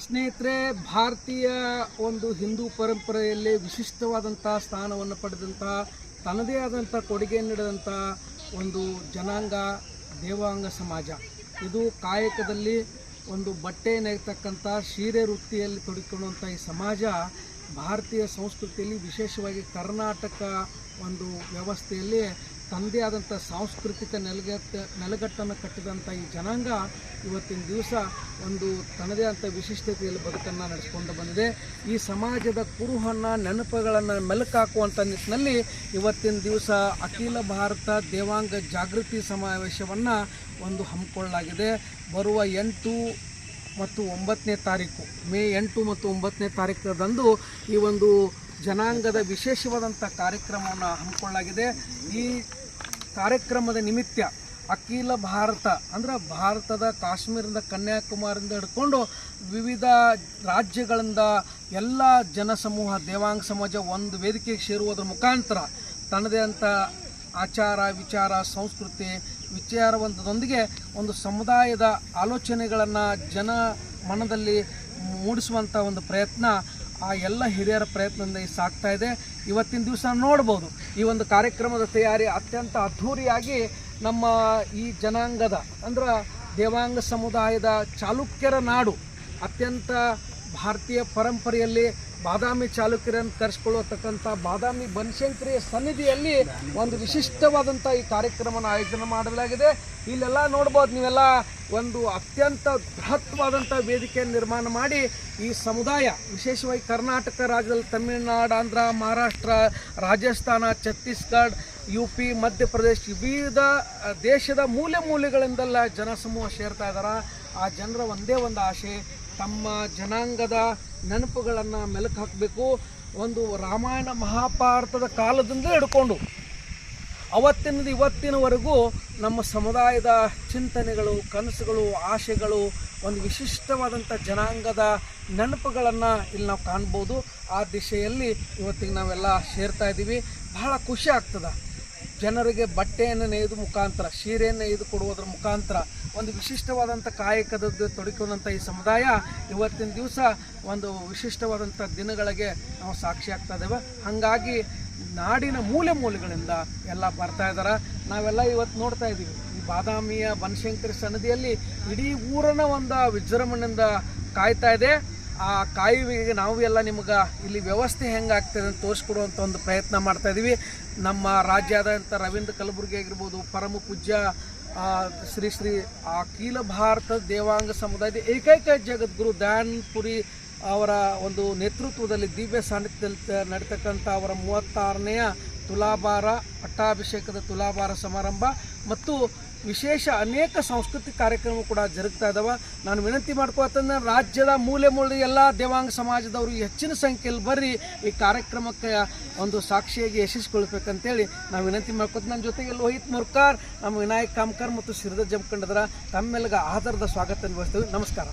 ಸ್ನೇಹಿತರೆ, ಭಾರತೀಯ ಒಂದು ಹಿಂದೂ ಪರಂಪರೆಯಲ್ಲಿ ವಿಶಿಷ್ಟವಾದಂಥ ಸ್ಥಾನವನ್ನು ಪಡೆದಂಥ ತನ್ನದೇ ಆದಂಥ ಕೊಡುಗೆ ನೀಡಿದಂಥ ಒಂದು ಜನಾಂಗ ದೇವಾಂಗ ಸಮಾಜ. ಇದು ಕಾಯಕದಲ್ಲಿ ಒಂದು ಬಟ್ಟೆ ನೇಯ್ತಕ್ಕಂಥ ಸೀರೆ ವೃತ್ತಿಯಲ್ಲಿ ತೊಡಗಿಕೊಳ್ಳುವಂಥ ಈ ಸಮಾಜ ಭಾರತೀಯ ಸಂಸ್ಕೃತಿಯಲ್ಲಿ ವಿಶೇಷವಾಗಿ ಕರ್ನಾಟಕ ಒಂದು ವ್ಯವಸ್ಥೆಯಲ್ಲಿ ತನ್ನದೇ ಆದಂಥ ಸಾಂಸ್ಕೃತಿಕ ನೆಲಗಟ್ಟನ್ನು ಕಟ್ಟಿದಂಥ ಈ ಜನಾಂಗ ಇವತ್ತಿನ ದಿವಸ ಒಂದು ತನ್ನದೇ ಆದಂಥ ವಿಶಿಷ್ಟತೆಯಲ್ಲಿ ಬದುಕನ್ನು ನಡೆಸ್ಕೊಂಡು ಬಂದಿದೆ. ಈ ಸಮಾಜದ ಕುರುಹನ್ನು ನೆನಪುಗಳನ್ನು ಮೆಲುಕಾಕುವಂಥ ನಿಟ್ಟಿನಲ್ಲಿ ಇವತ್ತಿನ ದಿವಸ ಅಖಿಲ ಭಾರತ ದೇವಾಂಗ ಜಾಗೃತಿ ಸಮಾವೇಶವನ್ನು ಒಂದು ಹಮ್ಮಿಕೊಳ್ಳಲಾಗಿದೆ. ಬರುವ 8 ಮತ್ತು 9ನೇ ತಾರೀಕು, ಮೇ 8 ಮತ್ತು 9ನೇ ತಾರೀಕದಂದು ಈ ಒಂದು ಜನಾಂಗದ ವಿಶೇಷವಾದಂಥ ಕಾರ್ಯಕ್ರಮವನ್ನು ಹಮ್ಮಿಕೊಳ್ಳಲಾಗಿದೆ. ಈ ಕಾರ್ಯಕ್ರಮದ ನಿಮಿತ್ತ ಅಖಿಲ ಭಾರತ ಅಂದರೆ ಭಾರತದ ಕಾಶ್ಮೀರದಿಂದ ಕನ್ಯಾಕುಮಾರಿಯಿಂದ ಹಿಡ್ಕೊಂಡು ವಿವಿಧ ರಾಜ್ಯಗಳಿಂದ ಎಲ್ಲ ಜನಸಮೂಹ ದೇವಾಂಗ ಸಮಾಜ ಒಂದು ವೇದಿಕೆಗೆ ಸೇರುವುದರ ಮುಖಾಂತರ ತನ್ನದೇ ಅಂಥ ಆಚಾರ ವಿಚಾರ ಸಂಸ್ಕೃತಿ ವಿಚಾರವಂತದೊಂದಿಗೆ ಒಂದು ಸಮುದಾಯದ ಆಲೋಚನೆಗಳನ್ನು ಜನ ಮನದಲ್ಲಿ ಮೂಡಿಸುವಂಥ ಒಂದು ಪ್ರಯತ್ನ ಆ ಎಲ್ಲ ಹಿರಿಯರ ಪ್ರಯತ್ನದಿಂದ ಸಾಗ್ತಾ ಇದೆ. ಇವತ್ತಿನ ದಿವಸ ನೋಡ್ಬೋದು ಈ ಒಂದು ಕಾರ್ಯಕ್ರಮದ ತಯಾರಿ ಅತ್ಯಂತ ಅದ್ಧೂರಿಯಾಗಿ ನಮ್ಮ ಈ ಜನಾಂಗದ ಅಂದ್ರೆ ದೇವಾಂಗ ಸಮುದಾಯದ ಚಾಲುಕ್ಯರ ನಾಡು, ಅತ್ಯಂತ ಭಾರತೀಯ ಪರಂಪರೆಯಲ್ಲಿ ಬಾದಾಮಿ ಚಾಲುಕ್ಯರನ್ನು ಕರೆಸಿಕೊಳ್ಳತಕ್ಕಂಥ ಬಾದಾಮಿ ಬನಶಂಕರಿಯ ಸನ್ನಿಧಿಯಲ್ಲಿ ಒಂದು ವಿಶಿಷ್ಟವಾದಂಥ ಈ ಕಾರ್ಯಕ್ರಮನ ಆಯೋಜನೆ ಮಾಡಲಾಗಿದೆ. ಇಲ್ಲೆಲ್ಲ ನೋಡ್ಬೋದು ನೀವೆಲ್ಲ ಒಂದು ಅತ್ಯಂತ ಬೃಹತ್ವಾದಂಥ ವೇದಿಕೆಯನ್ನು ನಿರ್ಮಾಣ ಮಾಡಿ ಈ ಸಮುದಾಯ ವಿಶೇಷವಾಗಿ ಕರ್ನಾಟಕ ರಾಜ್ಯದಲ್ಲಿ ತಮಿಳುನಾಡು, ಆಂಧ್ರ, ಮಹಾರಾಷ್ಟ್ರ, ರಾಜಸ್ಥಾನ, ಛತ್ತೀಸ್ಗಢ, UP, ಮಧ್ಯಪ್ರದೇಶ ವಿವಿಧ ದೇಶದ ಮೂಲೆಗಳಿಂದೆಲ್ಲ ಜನಸಮೂಹ ಸೇರ್ತಾ ಇದ್ದಾರೆ. ಆ ಜನರ ಒಂದೇ ಒಂದು ಆಸೆ, ತಮ್ಮ ಜನಾಂಗದ ನೆನಪುಗಳನ್ನು ಮೆಲುಕು ಹಾಕಬೇಕು. ಒಂದು ರಾಮಾಯಣ ಮಹಾಭಾರತದ ಕಾಲದಿಂದ ಹಿಡ್ಕೊಂಡು ಅವತ್ತಿನಿಂದ ಇವತ್ತಿನವರೆಗೂ ನಮ್ಮ ಸಮುದಾಯದ ಚಿಂತನೆಗಳು, ಕನಸುಗಳು, ಆಶೆಗಳು, ಒಂದು ವಿಶಿಷ್ಟವಾದಂಥ ಜನಾಂಗದ ನೆನಪುಗಳನ್ನು ಇಲ್ಲಿ ನಾವು ಕಾಣ್ಬೋದು. ಆ ದಿಶೆಯಲ್ಲಿ ಇವತ್ತಿಗೆ ನಾವೆಲ್ಲ ಸೇರ್ತಾ ಇದ್ದೀವಿ. ಬಹಳ ಖುಷಿ ಆಗ್ತದೆ. ಜನರಿಗೆ ಬಟ್ಟೆಯನ್ನು ನೇಯ್ದು ಮುಖಾಂತರ, ಸೀರೆಯನ್ನು ನೇಯ್ದು ಕೊಡುವುದರ ಮುಖಾಂತರ ಒಂದು ವಿಶಿಷ್ಟವಾದಂಥ ಕಾಯಕದ ತೊಡಕೊಂಡಂಥ ಈ ಸಮುದಾಯ ಇವತ್ತಿನ ದಿವಸ ಒಂದು ವಿಶಿಷ್ಟವಾದಂಥ ದಿನಗಳಿಗೆ ನಾವು ಸಾಕ್ಷಿ ಆಗ್ತಾ ಇದ್ದೇವೆ. ಹಾಗಾಗಿ ನಾಡಿನ ಮೂಲೆಗಳಿಂದ ಎಲ್ಲ ಬರ್ತಾ ಇದ್ದಾರೆ. ನಾವೆಲ್ಲ ಇವತ್ತು ನೋಡ್ತಾ ಇದ್ದೀವಿ ಈ ಬಾದಾಮಿಯ ಬನಶಂಕರಿ ಸನ್ನಿಧಿಯಲ್ಲಿ ಇಡೀ ಊರನ್ನ ಒಂದು ವಿಜೃಂಭಣೆಯಿಂದ ಕಾಯ್ತಾ ಇದೆ. ಆ ಕಾಯುವಿಗೆ ನಾವು ಎಲ್ಲ ನಿಮ್ಗೆ ಇಲ್ಲಿ ವ್ಯವಸ್ಥೆ ಹೆಂಗಾಗ್ತದೆ ಅಂತ ತೋರಿಸ್ಕೊಡುವಂಥ ಒಂದು ಪ್ರಯತ್ನ ಮಾಡ್ತಾ ಇದ್ದೀವಿ. ನಮ್ಮ ರಾಜ್ಯಾದ್ಯಂತ ರವೀಂದ್ರ ಕಲಬುರ್ಗಿ ಆಗಿರ್ಬೋದು, ಪರಮ ಪೂಜ್ಯ ಶ್ರೀ ಅಖಿಲ ಭಾರತ ದೇವಾಂಗ ಸಮುದಾಯದ ಏಕೈಕ ಜಗದ್ಗುರು ದಯಾನಂದಪುರಿ ಅವರ ಒಂದು ನೇತೃತ್ವದಲ್ಲಿ ದಿವ್ಯ ಸಾನ್ನಿಧ್ಯದಲ್ಲಿ ನಡೀತಕ್ಕಂಥ ಅವರ 36ನೇ ತುಲಾಭಾರ ಪಟ್ಟಾಭಿಷೇಕದ ತುಲಾಭಾರ ಸಮಾರಂಭ ಮತ್ತು ವಿಶೇಷ ಅನೇಕ ಸಾಂಸ್ಕೃತಿಕ ಕಾರ್ಯಕ್ರಮ ಕೂಡ ಜರುಗ್ತಾ ಇದ್ದಾವೆ. ನಾನು ವಿನಂತಿ ಮಾಡ್ಕೊಳ್ತಂದ್ರೆ ರಾಜ್ಯದ ಮೂಲೆ ಎಲ್ಲ ದೇವಾಂಗ ಸಮಾಜದವರು ಹೆಚ್ಚಿನ ಸಂಖ್ಯೆಯಲ್ಲಿ ಬರ್ರಿ ಈ ಕಾರ್ಯಕ್ರಮಕ್ಕೆ ಒಂದು ಸಾಕ್ಷಿಯಾಗಿ ಯಶಸ್ವಿಗೊಳ್ಬೇಕಂತೇಳಿ ನಾವು ವಿನಂತಿ ಮಾಡ್ಕೊತ ನನ್ನ ಜೊತೆಗೆ ಲೋಹಿತ್ ಮುರ್ಕಾರ್, ನಮ್ಮ ವಿನಾಯಕ್ ಕಾಮ್ಕರ್ ಮತ್ತು ಶ್ರೀಧರ್ ಜಮಖಂಡದ್ರ ತಮ್ಮೆಲ್ಲಗ ಆಧಾರದ ಸ್ವಾಗತ ನಿರ್ವಹಿಸ್ತೀವಿ. ನಮಸ್ಕಾರ.